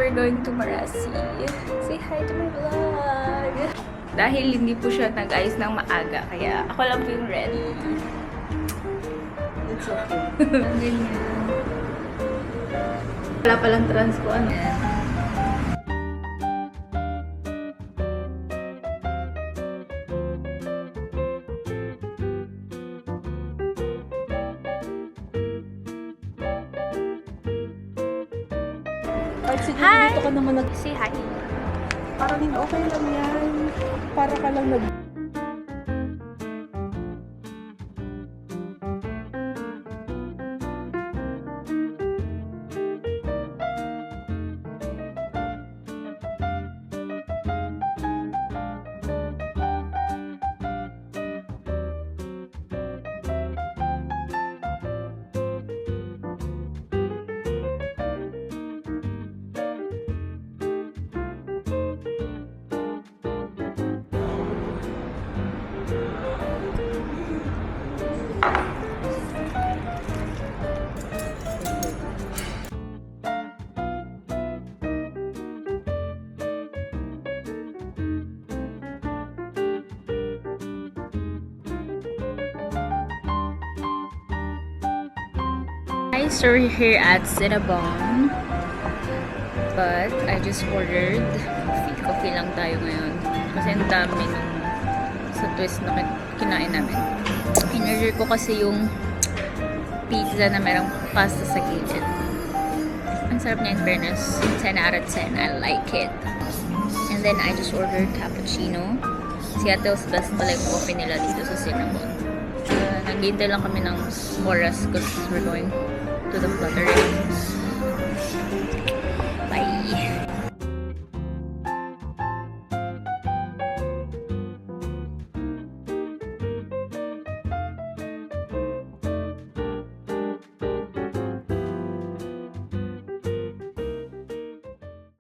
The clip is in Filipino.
we're going to Marasi. Say hi to my vlog! Dahil hindi po siya nag-ayos ng maaga, kaya ako lang po yung ready. It's okay. Ganyan. Wala palang trans ko, ano. Kahit siguro Hi! dito ka naman Say hi. parang okay lang yan. Para ka lang nag... Hi, so we're here at Cinnabon. But I just ordered coffee. Coffee lang tayo ngayon. Kasi ang dami nung sa twist na kinain namin. In-order ko kasi yung pizza na merong pasta sa gilid. Ang sarap niya in fairness. 10 out of 10. I like it. And then I just ordered cappuccino. Seattle's best pala yung coffee nila dito sa Cinnabon. Naghihintay lang kami ng oras because we're going to the Flutter.